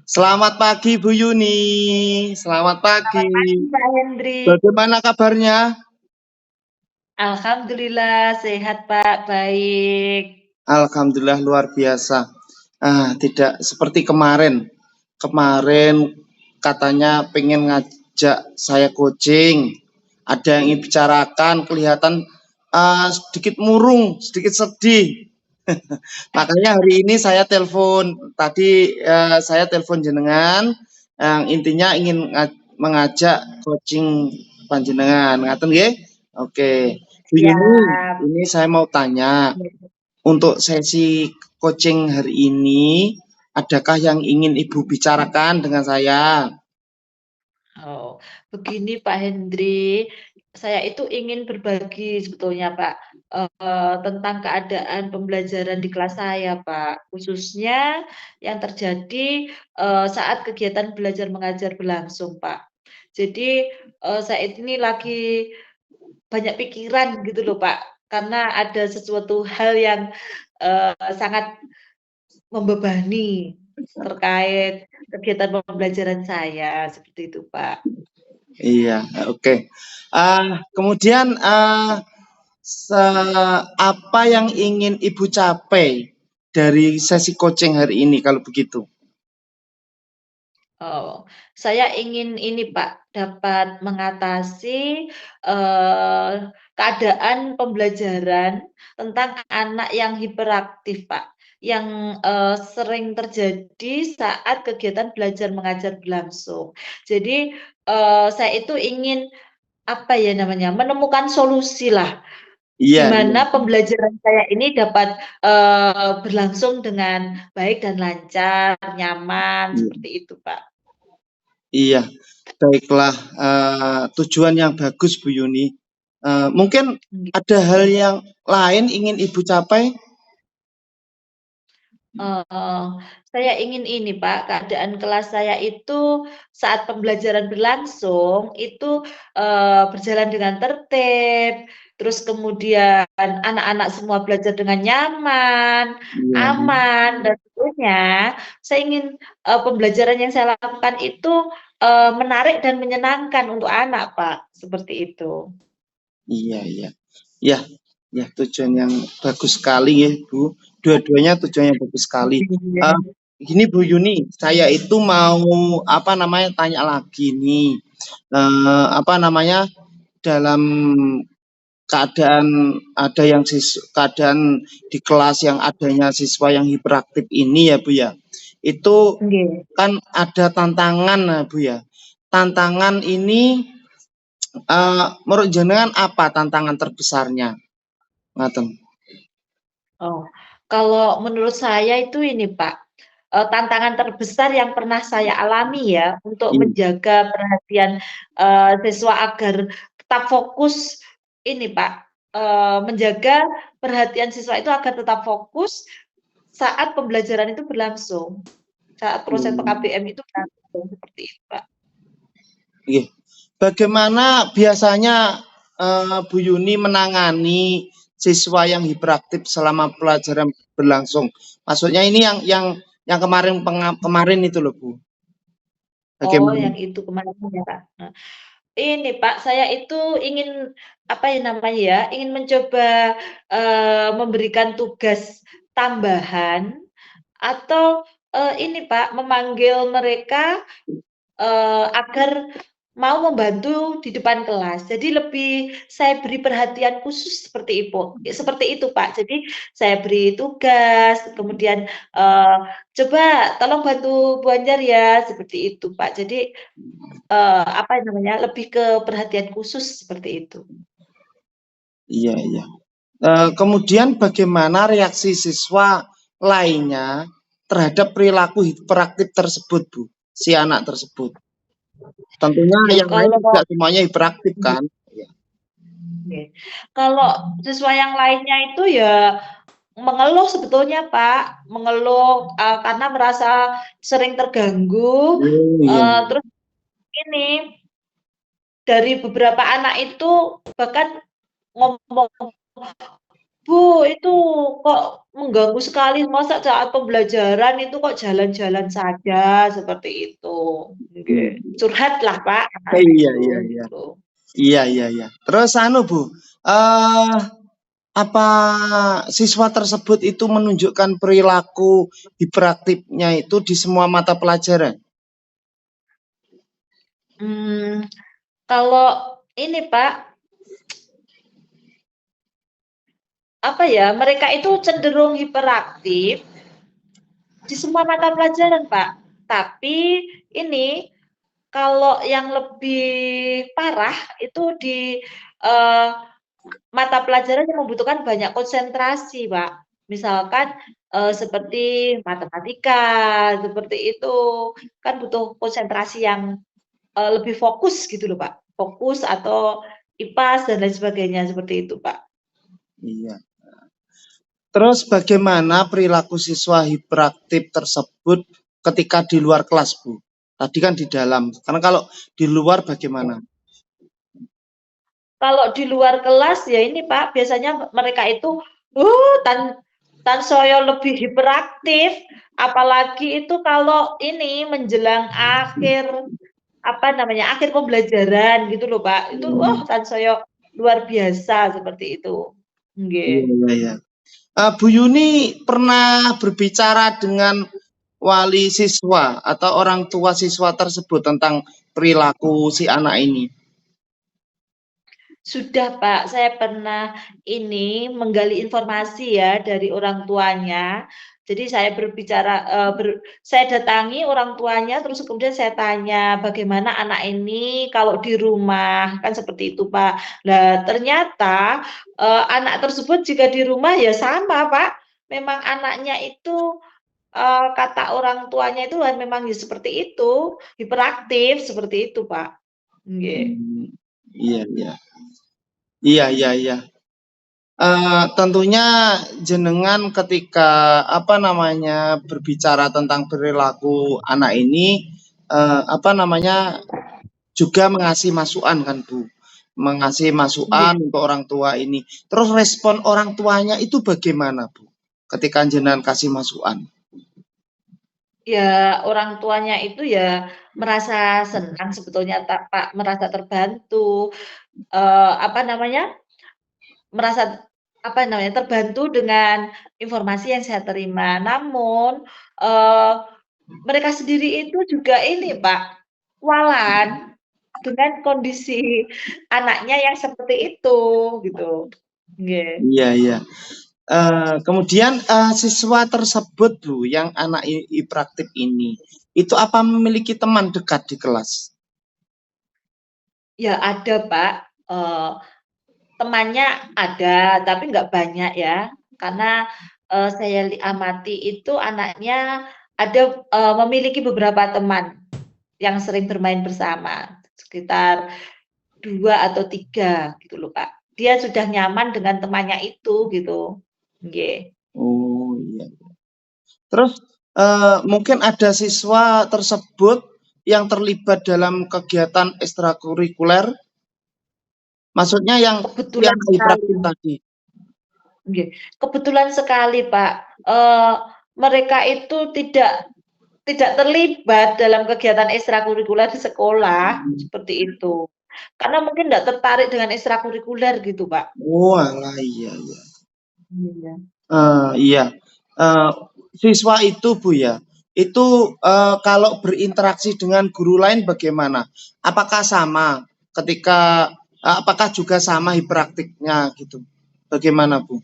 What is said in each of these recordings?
Selamat pagi Bu Yuni. Selamat pagi. Pak Hendri. Bagaimana kabarnya? Alhamdulillah sehat Pak, baik. Alhamdulillah luar biasa. Tidak seperti kemarin. Kemarin katanya pengen ngajak saya coaching. Ada yang ingin bicarakan, kelihatan sedikit murung, sedikit sedih. Makanya hari ini saya telepon. Tadi saya telepon jenengan, yang intinya ingin mengajak coaching panjenengan. Ngaten nggih? Oke. Bu Yuni, Siap. ini saya mau tanya, untuk sesi coaching hari ini, adakah yang ingin Ibu bicarakan dengan saya? Oh, begini Pak Hendri, saya itu ingin berbagi sebetulnya Pak, tentang keadaan pembelajaran di kelas saya Pak, khususnya yang terjadi, saat kegiatan belajar mengajar berlangsung Pak. Jadi, saya ini lagi banyak pikiran gitu loh Pak, karena ada sesuatu hal yang, sangat membebani terkait kegiatan pembelajaran saya, seperti itu, Pak. Iya, oke. Kemudian apa yang ingin Ibu capai dari sesi coaching hari ini kalau begitu? Oh, saya ingin ini, Pak, dapat mengatasi, keadaan pembelajaran tentang anak yang hiperaktif, Pak, yang, sering terjadi saat kegiatan belajar mengajar berlangsung. Jadi, saya itu ingin, apa ya namanya, menemukan solusilah. Iya, Di iya, mana pembelajaran saya ini dapat, berlangsung dengan baik dan lancar, nyaman, iya. seperti itu, Pak. Iya, baiklah, tujuan yang bagus Bu Yuni. Mungkin ada hal yang lain ingin Ibu capai? Eee, saya ingin ini Pak, keadaan kelas saya itu saat pembelajaran berlangsung itu, berjalan dengan tertib, terus kemudian anak-anak semua belajar dengan nyaman, Iya, aman, dan tentunya saya ingin, pembelajaran yang saya lakukan itu, menarik dan menyenangkan untuk anak Pak, seperti itu. iya, iya. Ya, ya, tujuan yang bagus sekali ya Bu. Dua-duanya tujuan yang bagus sekali. Iya. Eee, Gini Bu Yuni, saya itu mau, apa namanya, tanya lagi nih, apa namanya, dalam keadaan ada yang keadaan di kelas yang adanya siswa yang hiperaktif ini ya Bu ya, itu Nggih. kan ada tantangan nah Bu ya. Tantangan ini menurut jenengan apa tantangan terbesarnya? Ngaten. Oh, kalau menurut saya itu ini Pak, tantangan terbesar yang pernah saya alami ya, untuk Iya, menjaga perhatian, siswa agar tetap fokus ini Pak, menjaga perhatian siswa itu agar tetap fokus saat pembelajaran itu berlangsung, saat proses mmm, PKBM itu berlangsung, seperti itu Pak. iya. Bagaimana biasanya Bu Yuni menangani siswa yang hiperaktif selama pelajaran berlangsung? Maksudnya ini yang kemarin kemarin itu loh Bu. Oh, Bagaimana? yang itu kemarin ya Kak? Ini Pak, saya itu ingin, apa ya namanya ya, ingin mencoba, memberikan tugas tambahan atau, ini Pak, memanggil mereka, agar mau membantu di depan kelas. Jadi lebih saya beri perhatian khusus seperti itu Pak. Jadi saya beri tugas, kemudian, "Coba tolong bantu Bu Anjar ya," seperti itu Pak. Jadi apa namanya, lebih ke perhatian khusus seperti itu. Iya, iya. Kemudian bagaimana reaksi siswa lainnya terhadap perilaku hiperaktif tersebut Bu, si anak tersebut? Tentunya Ya yang lain kalau tidak semuanya hiperaktif kan? Iya. oke, kalau siswa yang lainnya itu ya mengeluh sebetulnya Pak, mengeluh, karena merasa sering terganggu, Oh, iya. terus ini, dari beberapa anak itu bahkan ngomong Bu, itu kok mengganggu sekali, masa saat pembelajaran itu kok jalan-jalan saja, seperti itu. Nggih, Iya. curhatlah Pak, anak Iya, itu, iya, iya. gitu. Iya, iya, iya. Terus anu Bu, eh apa siswa tersebut itu menunjukkan perilaku hiperaktifnya itu di semua mata pelajaran? Mmm, kalau ini Pak, apa ya, mereka itu cenderung hiperaktif di semua mata pelajaran Pak. Tapi ini, kalau yang lebih parah itu di, eee, mata pelajaran yang membutuhkan banyak konsentrasi, Pak. Misalkan, seperti matematika, seperti itu. Kan butuh konsentrasi yang, lebih fokus gitu loh, Pak. Fokus atau IPAS dan lain sebagainya, seperti itu, Pak. Iya. Terus bagaimana perilaku siswa hiperaktif tersebut ketika di luar kelas, Bu? Tadi kan di dalam. Karena kalau di luar bagaimana? Kalau di luar kelas ya ini Pak, biasanya mereka itu, tansaya lebih hiperaktif, apalagi itu kalau ini menjelang akhir, apa namanya, akhir pembelajaran gitu loh Pak, itu tansaya luar biasa seperti itu. Iya, Nggih. iya, iya. Bu Yuni pernah berbicara dengan wali siswa atau orang tua siswa tersebut tentang perilaku si anak ini. Sudah, Pak, saya pernah ini menggali informasi ya dari orang tuanya. Jadi saya berbicara, saya datangi orang tuanya, terus kemudian saya tanya, "Bagaimana anak ini kalau di rumah?" Kan seperti itu, Pak. Nah, ternyata, anak tersebut jika di rumah ya sama, Pak. Memang anaknya itu, kata orang tuanya itu memang ya seperti itu, hiperaktif, seperti itu, Pak. Nggih. Hmm, iya, iya. Iya, iya, iya. Tentunya jenengan ketika apa namanya berbicara tentang perilaku anak ini apa namanya juga mengasih masukan kan Bu, mengasih masukan Nggih. untuk orang tua ini. Terus respon orang tuanya itu bagaimana Bu? Ketika jenengan kasih masukan? Ya, orang tuanya itu ya merasa senang sebetulnya Pak, merasa terbantu, apa namanya, merasa, apa namanya, terbantu dengan informasi yang saya terima. Namun, eee, mereka sendiri itu juga ini Pak, kualan dengan kondisi anaknya yang seperti itu, gitu. Nggih. Iya, iya. Kemudian siswa tersebut Bu, yang anak hiperaktif ini, itu apa memiliki teman dekat di kelas? Ya ada Pak, temannya ada, tapi nggak banyak ya, karena, saya amati itu anaknya ada, memiliki beberapa teman yang sering bermain bersama, sekitar 2 atau 3 gitu loh, Kak. Dia sudah nyaman dengan temannya itu gitu, nggih. Oh iya. Terus mungkin ada siswa tersebut yang terlibat dalam kegiatan ekstrakurikuler, maksudnya yang Kebetulan sekali, hiperaktif tadi. nggih, kebetulan sekali, Pak, mereka itu tidak terlibat dalam kegiatan ekstrakurikuler di sekolah, seperti itu. Karena mungkin nggak tertarik dengan ekstrakurikuler gitu, Pak. Oh alah, iya, iya. Iya. Iya, eee, siswa itu Bu ya, itu kalau berinteraksi dengan guru lain bagaimana? Apakah sama ketika apakah juga sama hiperaktifnya gitu? Bagaimana Bu?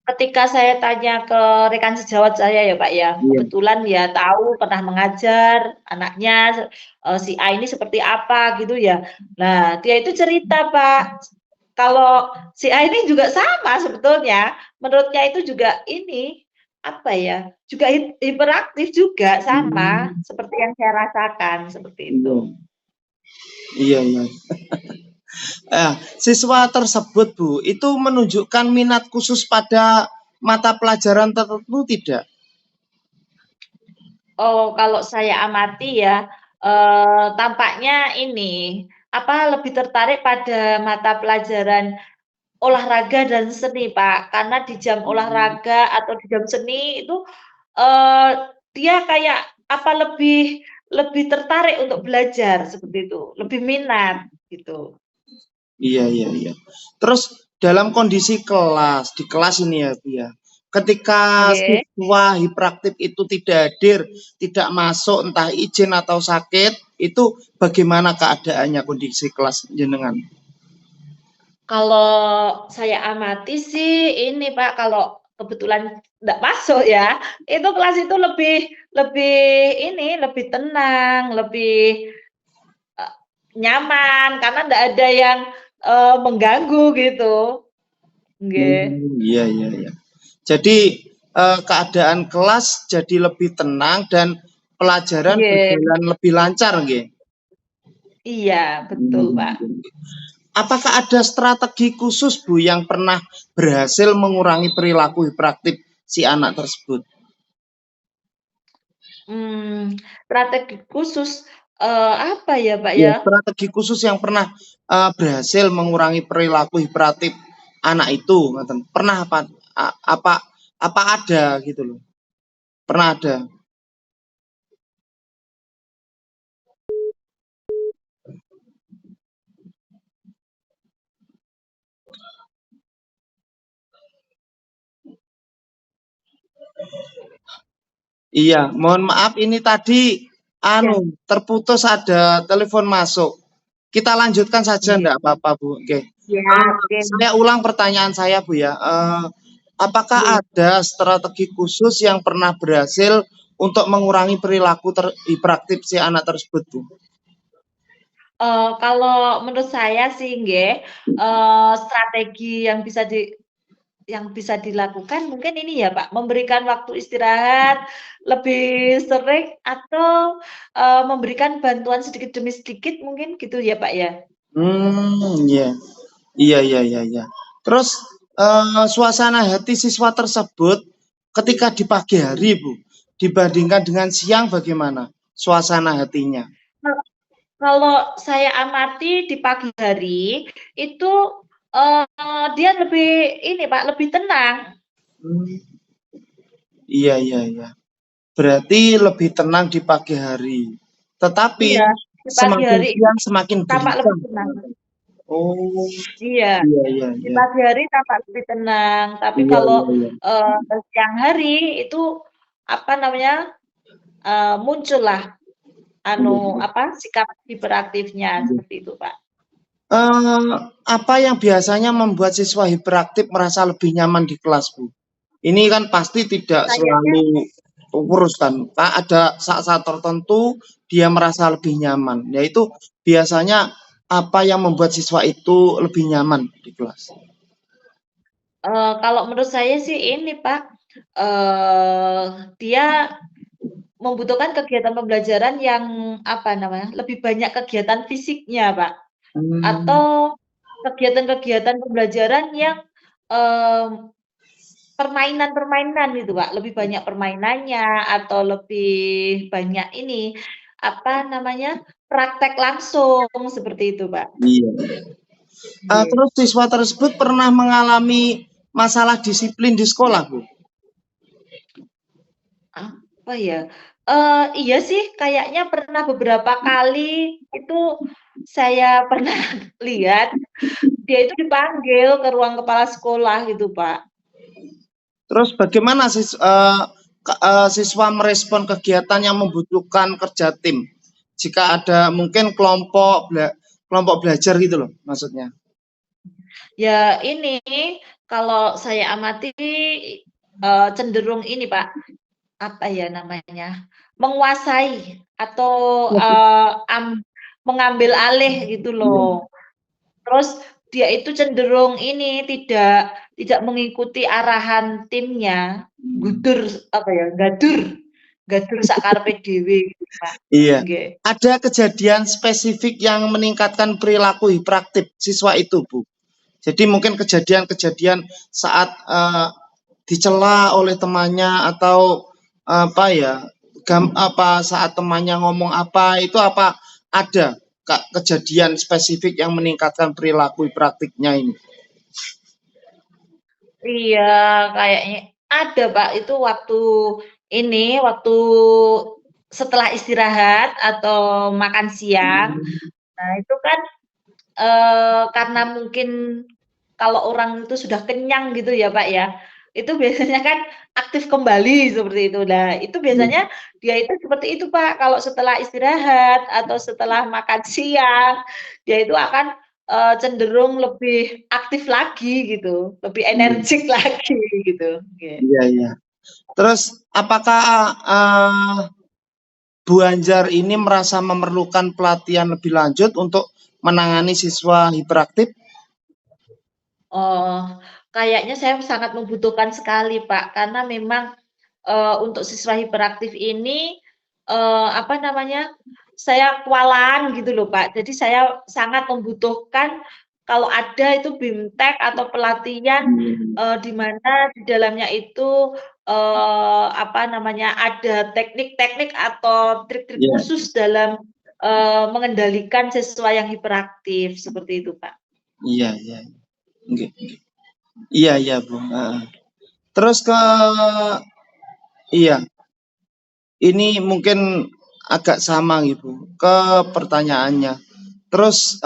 Ketika saya tanya ke rekan sejawat saya ya, Pak, ya, Iya. kebetulan ya tahu pernah mengajar anaknya, si A ini seperti apa gitu ya. Nah, dia itu cerita, Pak, kalau si A ini juga sama sebetulnya, menurutnya itu juga ini, apa ya, juga hiperaktif juga, sama Mmm, seperti yang saya rasakan, seperti iya. itu. Iya, iya. Siswa tersebut Bu, itu menunjukkan minat khusus pada mata pelajaran tertentu tidak? Oh, kalau saya amati ya, tampaknya ini, apa, lebih tertarik pada mata pelajaran olahraga dan seni, Pak. Karena di jam Mmm, olahraga atau di jam seni itu, eee, dia kayak apa, lebih lebih tertarik untuk belajar seperti itu, lebih minat gitu. iya iya iya. Terus dalam kondisi kelas, di kelas ini ya, Bu, ya, ketika Nggih. siswa hiperaktif itu tidak hadir, tidak masuk, entah izin atau sakit, itu bagaimana keadaannya kondisi kelas jenengan? Kalau saya amati sih ini Pak, kalau kebetulan nggak masuk ya, itu kelas itu lebih lebih ini, lebih tenang, lebih, eee, nyaman karena nggak ada yang, mengganggu gitu. Nggih, Iya iya iya. Jadi, keadaan kelas jadi lebih tenang dan pelajaran nggih, berjalan lebih lancar nggih? iya betul Pak. Apakah ada strategi khusus, Bu, yang pernah berhasil mengurangi perilaku hiperaktif si anak tersebut? Strategi khusus, apa ya Pak Ya, ya? strategi khusus yang pernah, berhasil mengurangi perilaku hiperaktif anak itu, ngoten. Pernah apa apa apa ada gitu loh? Pernah ada? Iya, mohon maaf ini tadi Ya, terputus ada telepon masuk. Kita lanjutkan saja nggih, enggak apa-apa, Bu, oke. iya, oke, Saya ulang pertanyaan saya, Bu, ya, apakah nggih. ada strategi khusus yang pernah berhasil untuk mengurangi perilaku hiperaktif si anak tersebut, Bu? Kalau menurut saya sih nggih, strategi yang bisa dilakukan mungkin ini ya Pak, memberikan waktu istirahat lebih sering atau, memberikan bantuan sedikit demi sedikit mungkin gitu ya Pak ya? Iya. Iya iya iya iya. Terus, suasana hati siswa tersebut ketika di pagi hari, Bu, dibandingkan dengan siang bagaimana suasana hatinya? Nah, kalau saya amati di pagi hari itu, dia lebih ini Pak, lebih tenang. Mmm, iya iya iya. Berarti lebih tenang di pagi hari. Tetapi Iya, di pagi semakin hari itu siang semakin tampak lebih gelisah. tenang. Oh, Iya. iya iya Di iya. pagi hari tampak lebih tenang, tapi Iya kalau, iya iya. siang hari itu, apa namanya, muncullah anu, Iya. apa, sikap hiperaktifnya, Iya. seperti itu, Pak. Apa yang biasanya membuat siswa hiperaktif merasa lebih nyaman di kelas, Bu? Ini kan pasti tidak Kayaknya selalu terus kan, Kak, ada saat-saat tertentu dia merasa lebih nyaman, yaitu biasanya apa yang membuat siswa itu lebih nyaman di kelas? kalau menurut saya sih ini, Pak, dia membutuhkan kegiatan pembelajaran yang, apa namanya, lebih banyak kegiatan fisiknya, Pak, Mmm, atau kegiatan-kegiatan pembelajaran yang, mmm permainan-permainan gitu, Kak, lebih banyak permainannya atau lebih banyak ini, apa namanya, praktek langsung seperti itu, Pak. iya. Nggih. Terus siswa tersebut pernah mengalami masalah disiplin di sekolah, Bu? Apa ya, iya sih kayaknya pernah beberapa kali itu saya pernah lihat dia itu dipanggil ke ruang kepala sekolah gitu, Pak. Terus bagaimana siswa merespon kegiatan yang membutuhkan kerja tim? Jika ada mungkin kelompok belajar gitu loh maksudnya? Ya ini, kalau saya amati, cenderung ini, Pak, apa ya namanya, menguasai atau, mengambil alih gitu Iya. loh. Terus dia itu cenderung ini, tidak mengikuti arahan timnya, gudur apa ya, gadur gadur sak karepe dhewe gitu, Pak. Iya. Nggih. Ada kejadian spesifik yang meningkatkan perilaku hiperaktif siswa itu, Bu? Jadi mungkin kejadian-kejadian saat, dicela oleh temannya atau apa ya, apa, saat temannya ngomong apa, itu apa ada, Kak, kejadian spesifik yang meningkatkan perilaku hiperaktifnya ini? Iya, kayaknya ada, Pak, itu waktu setelah istirahat atau makan siang. Mmm, Nah, itu kan, karena mungkin kalau orang itu sudah kenyang gitu ya, Pak, ya, itu biasanya kan aktif kembali seperti itu. Nah, itu iya, biasanya dia itu seperti itu, Pak, kalau setelah istirahat atau setelah makan siang, dia itu akan, cenderung lebih aktif lagi gitu, lebih iya, energik lagi gitu, oke. iya, iya. Terus apakah, Bu Anjar ini merasa memerlukan pelatihan lebih lanjut untuk menangani siswa hiperaktif? Oh, kayaknya saya sangat membutuhkan sekali, Pak, karena memang, untuk siswa hiperaktif ini, apa namanya, saya kewalahan gitu loh, Pak. Jadi saya sangat membutuhkan kalau ada itu BIMTEK atau pelatihan, Mmm, di mana di dalamnya itu, apa namanya, ada teknik-teknik atau trik-trik iya, khusus dalam, mengendalikan siswa yang hiperaktif, seperti itu, Pak. iya, iya, nggih, nggih. Iya, iya, Bu, heeh. Terus iya, ini mungkin agak sama gitu ke pertanyaannya. Terus,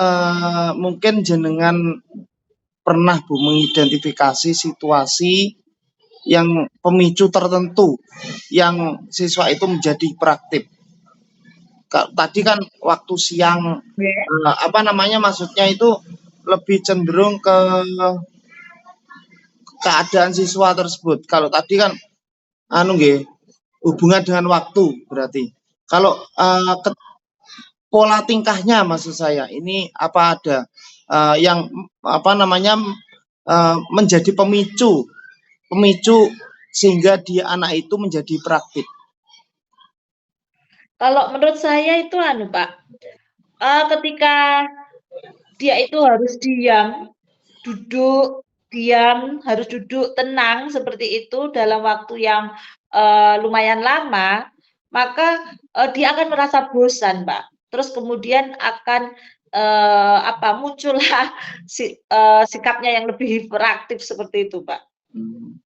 mungkin jenengan pernah Bu mengidentifikasi situasi yang pemicu tertentu yang siswa itu menjadi hiperaktif. Tadi kan waktu siang, Oke. apa namanya, maksudnya itu lebih cenderung ke keadaan siswa tersebut. Kalau tadi kan anu nggih, hubungan dengan waktu berarti. Kalau, pola tingkahnya maksud saya, ini apa ada, yang apa namanya, menjadi pemicu pemicu sehingga dia anak itu menjadi hiperaktif? Kalau menurut saya itu anu, Pak, ketika dia itu harus diam, duduk, diam, harus duduk tenang seperti itu dalam waktu yang, lumayan lama, maka, dia akan merasa bosan, Pak. Terus kemudian akan, apa, muncullah sikapnya yang lebih hiperaktif seperti itu, Pak. Hmm.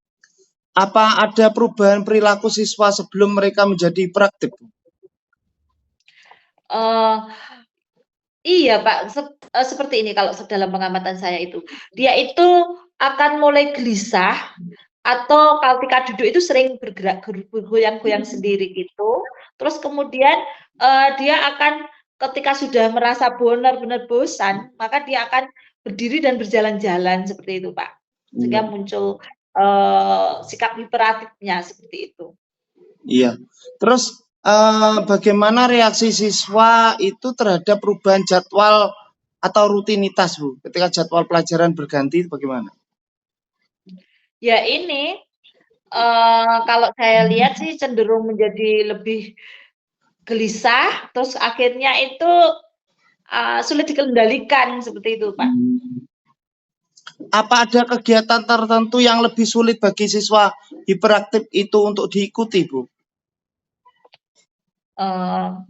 Apa ada perubahan perilaku siswa sebelum mereka menjadi hiperaktif? Eee Iya, Pak, seperti ini kalau dalam pengamatan saya itu. Dia itu akan mulai gelisah atau ketika duduk itu sering bergerak bergoyang-goyang sendiri gitu. Terus kemudian, dia akan ketika sudah merasa benar-benar bosan, maka dia akan berdiri dan berjalan-jalan seperti itu, Pak. Sehingga Iya, muncul, sikap hiperaktifnya seperti itu. iya. Terus, bagaimana reaksi siswa itu terhadap perubahan jadwal atau rutinitas, Bu? Ketika jadwal pelajaran berganti itu bagaimana? Ya ini, kalau saya lihat sih cenderung menjadi lebih gelisah, terus akhirnya itu, sulit dikendalikan seperti itu, Pak. Hmm. Apa ada kegiatan tertentu yang lebih sulit bagi siswa hiperaktif itu untuk diikuti, Bu?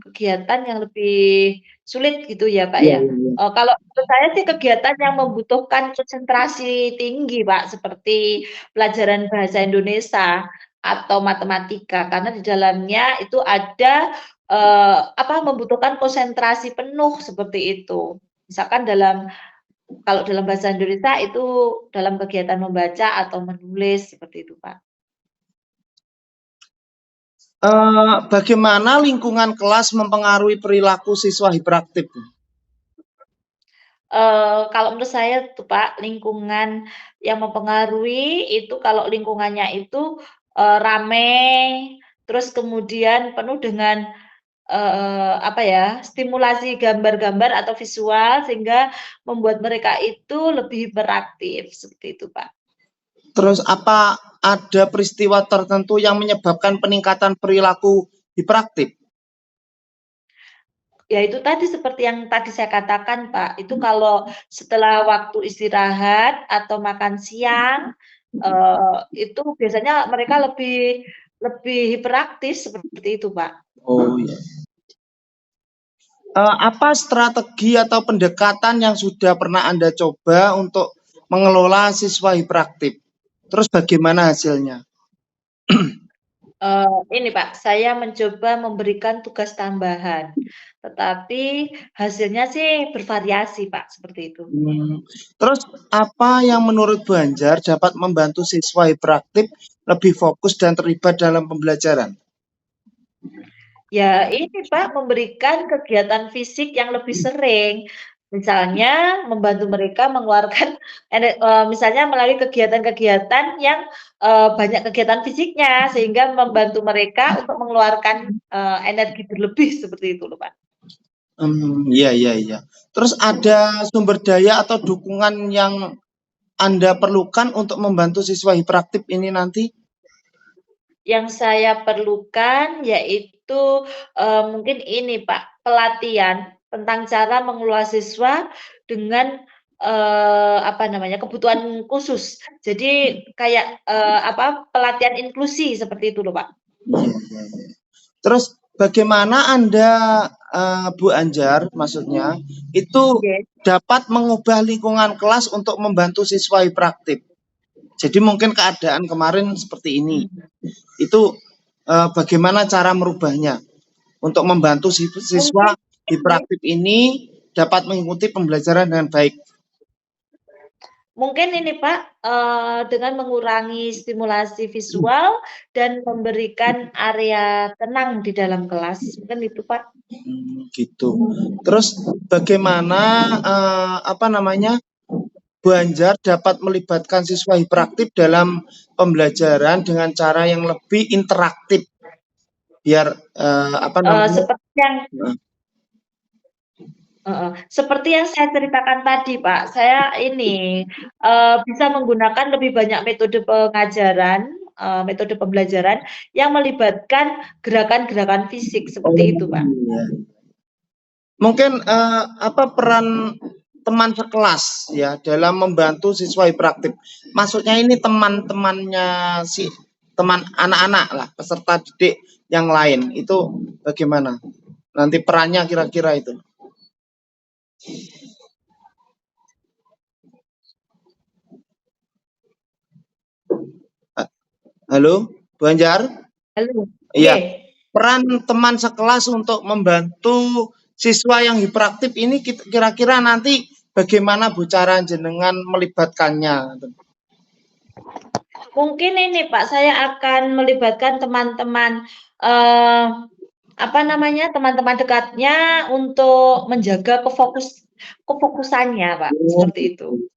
Kegiatan yang lebih sulit gitu ya, Pak, Iya, ya? iya, iya. Kalau menurut saya sih kegiatan yang membutuhkan konsentrasi tinggi, Pak, seperti pelajaran bahasa Indonesia atau matematika, karena di dalamnya itu ada, apa, membutuhkan konsentrasi penuh seperti itu. Misalkan kalau dalam bahasa Indonesia itu dalam kegiatan membaca atau menulis seperti itu, Pak. Bagaimana lingkungan kelas mempengaruhi perilaku siswa hiperaktif? Kalau menurut saya tuh, Pak, lingkungan yang mempengaruhi itu kalau lingkungannya itu, rame, terus kemudian penuh dengan, apa ya, stimulasi gambar-gambar atau visual sehingga membuat mereka itu lebih hiperaktif, seperti itu, Pak. Terus apa ada peristiwa tertentu yang menyebabkan peningkatan perilaku hiperaktif? Ya itu tadi seperti yang tadi saya katakan, Pak, itu kalau setelah waktu istirahat atau makan siang, itu biasanya mereka lebih lebih hiperaktif seperti itu, Pak. Oh iya. Apa strategi atau pendekatan yang sudah pernah Anda coba untuk mengelola siswa hiperaktif? Terus bagaimana hasilnya? Ini Pak, saya mencoba memberikan tugas tambahan, tetapi hasilnya sih bervariasi Pak, seperti itu. Terus apa yang menurut Bu Anjar dapat membantu siswa hiperaktif lebih fokus dan terlibat dalam pembelajaran? Ya ini Pak, memberikan kegiatan fisik yang lebih sering. Misalnya membantu mereka mengeluarkan misalnya melalui kegiatan-kegiatan yang, banyak kegiatan fisiknya, sehingga membantu mereka untuk mengeluarkan, energi berlebih seperti itu loh, Pak. Iya, iya, iya. Terus ada sumber daya atau dukungan yang Anda perlukan untuk membantu siswa hiperaktif ini nanti? Yang saya perlukan yaitu, mungkin ini Pak, pelatihan tentang cara mengelola siswa dengan, apa namanya, kebutuhan khusus. Jadi kayak, pelatihan inklusi seperti itu loh, Pak. Iya, iya, iya. Terus bagaimana Anda, Bu Anjar maksudnya, itu Oke. dapat mengubah lingkungan kelas untuk membantu siswa hiperaktif? Jadi mungkin keadaan kemarin seperti ini, Mhm. itu, bagaimana cara merubahnya untuk membantu siswa Mungkin ini hiperaktif ini dapat mengikuti pembelajaran dengan baik? Mungkin ini Pak, dengan mengurangi stimulasi visual dan memberikan area tenang di dalam kelas, mungkin itu Pak. Gitu. Terus bagaimana, apa namanya, Bu Anjar dapat melibatkan siswa hiperaktif dalam pembelajaran dengan cara yang lebih interaktif biar, apa namanya, Seperti yang Heeh, seperti yang saya ceritakan tadi, Pak, saya ini, bisa menggunakan lebih banyak metode pengajaran, metode pembelajaran yang melibatkan gerakan-gerakan fisik, oh, seperti itu, Pak. iya. Mungkin, apa peran teman sekelas ya dalam membantu siswa hiperaktif? Maksudnya ini teman-temannya teman anak-anak lah, peserta didik yang lain, itu bagaimana? Nanti perannya kira-kira itu? Halo, Bu Anjar? Halo, Iya, nggih. peran teman sekelas untuk membantu siswa yang hiperaktif ini kira-kira nanti bagaimana Bu cara jenengan melibatkannya? Mungkin ini, Pak, saya akan melibatkan teman-teman, eee, apa namanya, teman-teman dekatnya untuk menjaga kefokusannya, Pak, Oh, seperti itu. gitu.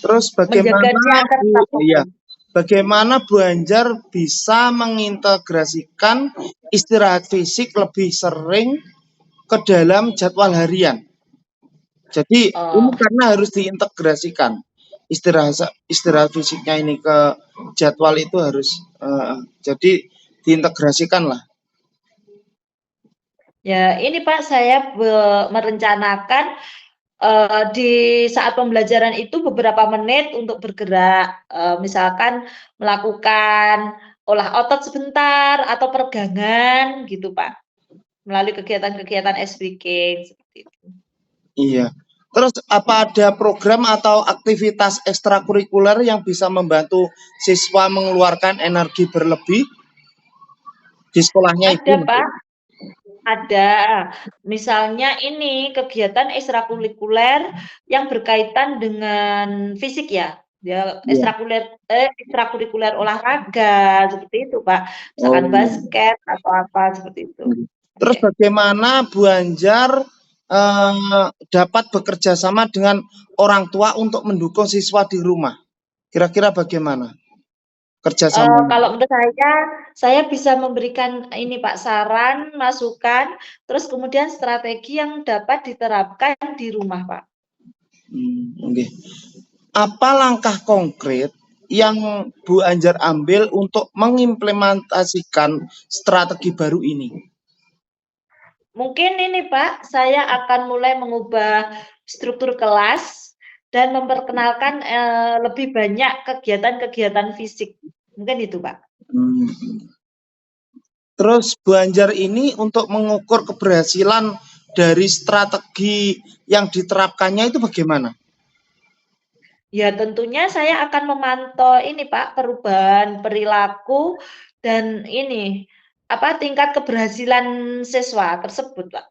Terus Menjaga bagaimana dia agar Bu tetap iya, fokus. bagaimana Bu Anjar bisa mengintegrasikan istirahat fisik lebih sering ke dalam jadwal harian? Jadi ini Oh. karena harus diintegrasikan istirahat istirahat fisiknya ini ke jadwal itu harus jadi diintegrasikan lah. Ya, ini Pak, saya merencanakan, di saat pembelajaran itu beberapa menit untuk bergerak, misalkan melakukan olah otot sebentar atau peregangan gitu, Pak, melalui kegiatan-kegiatan ice breaking, seperti itu. Iya. Terus apa ada program atau aktivitas ekstrakurikuler yang bisa membantu siswa mengeluarkan energi berlebih di sekolahnya itu? Ada, Pak, ada. Misalnya ini kegiatan ekstrakurikuler yang berkaitan dengan fisik ya, Iya. ekstrakurikuler olahraga seperti itu, Pak. Misalkan Oh. basket atau apa seperti itu. Terus Oke. bagaimana Bu Anjar dapat bekerja sama dengan orang tua untuk mendukung siswa di rumah? Kira-kira bagaimana kerjasamanya? Kalau menurut saya bisa memberikan ini Pak, saran, masukan, terus kemudian strategi yang dapat diterapkan di rumah, Pak. Oke. Apa langkah konkret yang Bu Anjar ambil untuk mengimplementasikan strategi baru ini? Mungkin ini Pak, saya akan mulai mengubah struktur kelas dan memperkenalkan, lebih banyak kegiatan-kegiatan fisik. Mungkin itu, Pak. Hmm. Terus Bu Anjar ini untuk mengukur keberhasilan dari strategi yang diterapkannya itu bagaimana? Ya tentunya saya akan memantau ini Pak, perubahan perilaku dan ini, apa, tingkat keberhasilan siswa tersebut, Pak.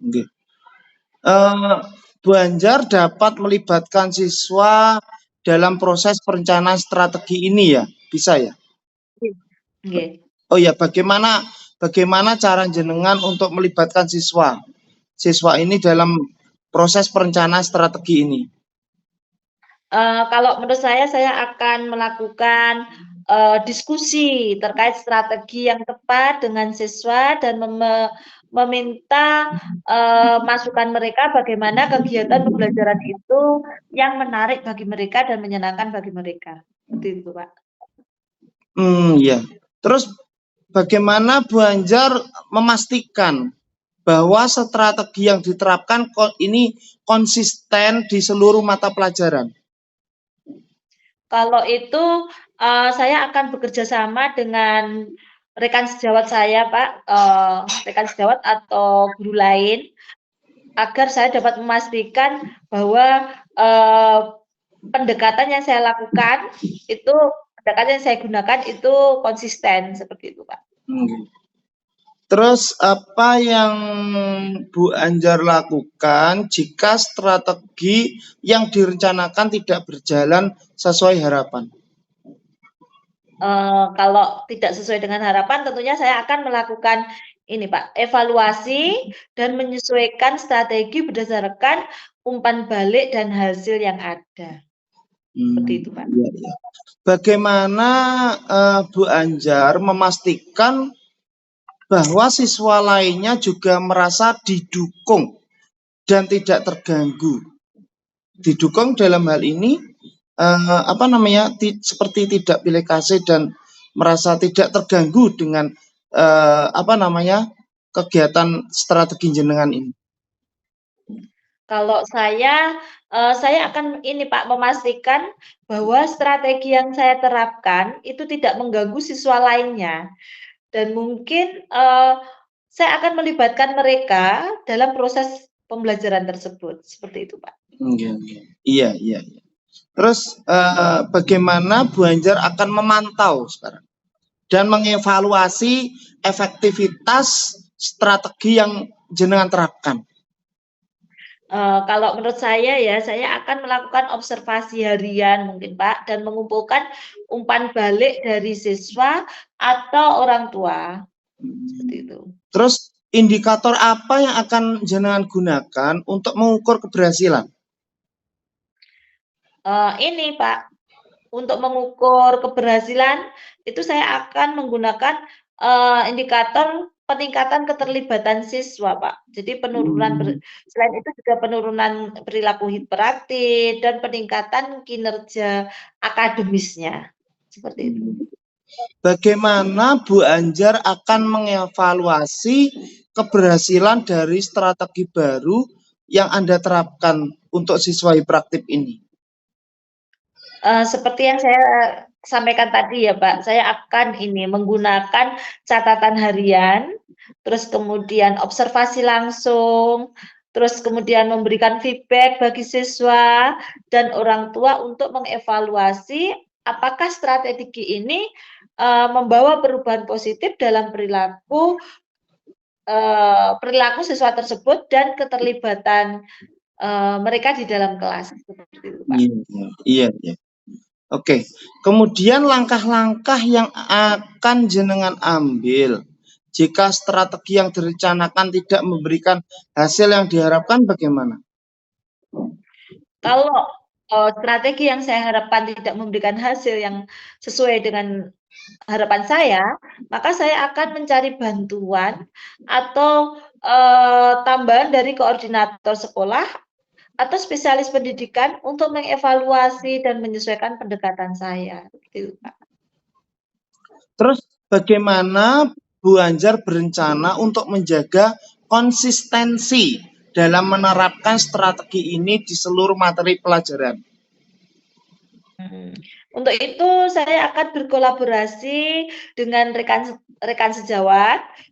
Nggih. Bu Anjar dapat melibatkan siswa dalam proses perencanaan strategi ini ya, bisa ya? Nggih. Nggih. Oh ya, bagaimana cara jenengan untuk melibatkan siswa ini dalam proses perencanaan strategi ini? Kalau menurut saya akan melakukan, diskusi terkait strategi yang tepat dengan siswa dan meminta, masukan mereka bagaimana kegiatan pembelajaran itu yang menarik bagi mereka dan menyenangkan bagi mereka. Seperti itu, Pak. Ya. Terus bagaimana Bu Anjar memastikan bahwa strategi yang diterapkan ini konsisten di seluruh mata pelajaran? Kalau itu, saya akan bekerja sama dengan rekan sejawat saya, Pak, rekan sejawat atau guru lain, agar saya dapat memastikan bahwa, pendekatan yang saya lakukan itu pendekatan yang saya gunakan itu konsisten, seperti itu, Pak. Terus apa yang Bu Anjar lakukan jika strategi yang direncanakan tidak berjalan sesuai harapan? Kalau tidak sesuai dengan harapan tentunya saya akan melakukan ini Pak, evaluasi dan menyesuaikan strategi berdasarkan umpan balik dan hasil yang ada. Seperti itu, Pak. Iya, iya. Bagaimana Bu Anjar memastikan bahwa siswa lainnya juga merasa didukung dan tidak terganggu? Didukung dalam hal ini seperti tidak pilih kasih dan merasa tidak terganggu dengan kegiatan strategi jenengan ini. Kalau saya akan ini Pak, memastikan bahwa strategi yang saya terapkan itu tidak mengganggu siswa lainnya dan mungkin, saya akan melibatkan mereka dalam proses pembelajaran tersebut, seperti itu, Pak. Iya, iya. Terus bagaimana Bu Anjar akan memantau sekarang dan mengevaluasi efektivitas strategi yang jenengan terapkan? Kalau menurut saya ya, saya akan melakukan observasi harian mungkin Pak, dan mengumpulkan umpan balik dari siswa atau orang tua, seperti itu. Terus indikator apa yang akan jenengan gunakan untuk mengukur keberhasilan? Ini Pak, untuk mengukur keberhasilan itu saya akan menggunakan, indikator peningkatan keterlibatan siswa, Pak. Jadi selain itu juga penurunan perilaku hiperaktif dan peningkatan kinerja akademisnya, seperti itu. Bagaimana Bu Anjar akan mengevaluasi keberhasilan dari strategi baru yang Anda terapkan untuk siswa hiperaktif ini? Seperti yang saya sampaikan tadi ya, Pak, saya akan ini menggunakan catatan harian, terus kemudian observasi langsung, terus kemudian memberikan feedback bagi siswa dan orang tua untuk mengevaluasi apakah strategi ini, membawa perubahan positif dalam perilaku siswa tersebut dan keterlibatan, mereka di dalam kelas, seperti itu, Pak. Iya, iya. Oke, kemudian langkah-langkah yang akan jenengan ambil jika strategi yang direncanakan tidak memberikan hasil yang diharapkan bagaimana? Kalau, strategi yang saya harapkan tidak memberikan hasil yang sesuai dengan harapan saya, maka saya akan mencari bantuan atau, tambahan dari koordinator sekolah atau spesialis pendidikan untuk mengevaluasi dan menyesuaikan pendekatan saya, gitu, Pak. Terus bagaimana Bu Anjar berencana untuk menjaga konsistensi dalam menerapkan strategi ini di seluruh materi pelajaran? Untuk itu saya akan berkolaborasi dengan rekan sejawat,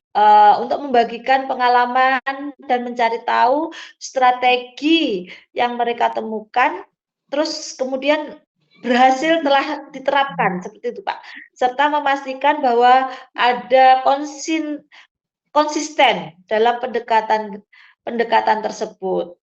untuk membagikan pengalaman dan mencari tahu strategi yang mereka temukan terus kemudian berhasil telah diterapkan, seperti itu, Pak. Serta memastikan bahwa ada konsisten dalam pendekatan pendekatan tersebut,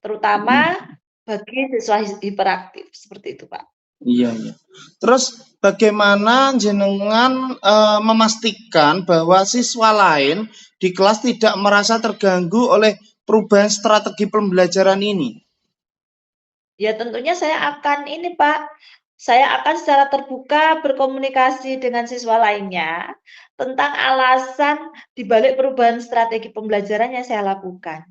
terutama bagi siswa hiperaktif, seperti itu, Pak. Iya, iya. Terus bagaimana jenengan memastikan bahwa siswa lain di kelas tidak merasa terganggu oleh perubahan strategi pembelajaran ini? Ya tentunya saya akan ini Pak, saya akan secara terbuka berkomunikasi dengan siswa lainnya tentang alasan dibalik perubahan strategi pembelajaran yang saya lakukan.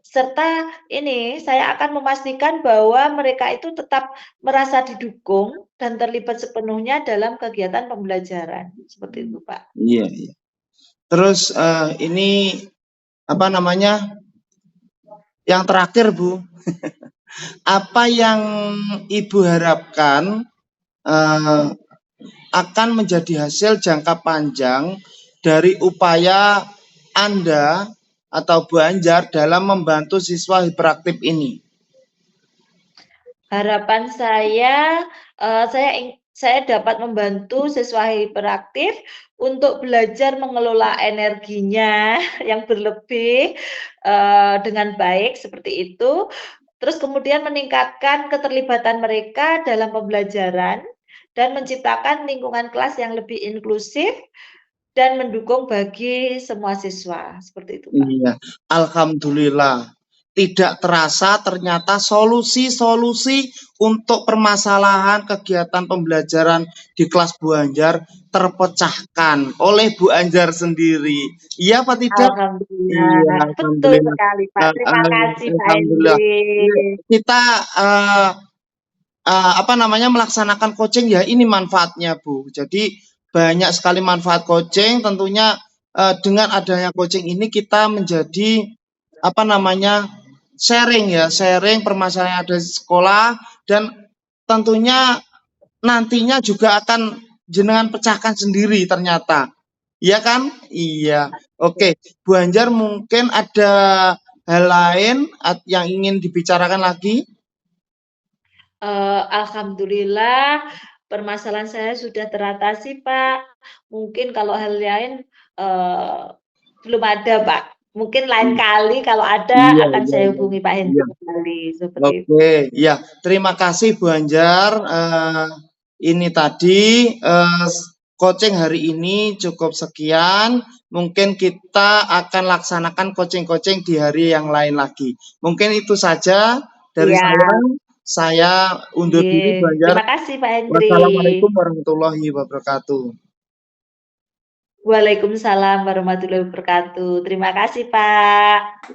Serta ini saya akan memastikan bahwa mereka itu tetap merasa didukung dan terlibat sepenuhnya dalam kegiatan pembelajaran. Seperti itu, Pak. Iya, iya. Terus ini apa namanya? Yang terakhir, Bu, apa yang Ibu harapkan eh, akan menjadi hasil jangka panjang dari upaya Anda atau Bu Anjar dalam membantu siswa hiperaktif ini? Harapan saya dapat membantu siswa hiperaktif untuk belajar mengelola energinya yang berlebih, dengan baik seperti itu, terus kemudian meningkatkan keterlibatan mereka dalam pembelajaran dan menciptakan lingkungan kelas yang lebih inklusif dan mendukung bagi semua siswa, seperti itu, Pak. Iya, alhamdulillah. Tidak terasa ternyata solusi-solusi untuk permasalahan kegiatan pembelajaran di kelas Bu Anjar terpecahkan oleh Bu Anjar sendiri. Iya apa tidak? Iya, Alhamdulillah, betul alhamdulillah. sekali, Pak. Terima kasih, Pak Alhamdulillah. Iya, Hendri. kita apa namanya melaksanakan coaching ya ini manfaatnya Bu. Jadi banyak sekali manfaat coaching. Tentunya dengan adanya coaching ini kita menjadi apa namanya sharing ya, sharing permasalahan yang ada di sekolah dan tentunya nantinya juga akan jenengan pecahkan sendiri ternyata. Iya kan? Iya. Oke, Bu Anjar mungkin ada hal lain yang ingin dibicarakan lagi? Alhamdulillah permasalahan saya sudah teratasi, Pak. Mungkin kalau hal lain, eee, belum ada, Pak. Mungkin lain kali kalau ada Iya, akan iya, saya iya. hubungi Pak Hendri Iya. kembali, seperti itu. Oke, ya. Terima kasih Bu Anjar. Ini tadi coaching hari ini cukup sekian. Mungkin kita akan laksanakan coaching-coaching di hari yang lain lagi. Mungkin itu saja dari Iya, saya. Saya undur diri Bu nggih. Anjar. Terima kasih, Pak Hendri. Wassalamualaikum warahmatullahi wabarakatuh. Waalaikumsalam warahmatullahi wabarakatuh. Terima kasih, Pak.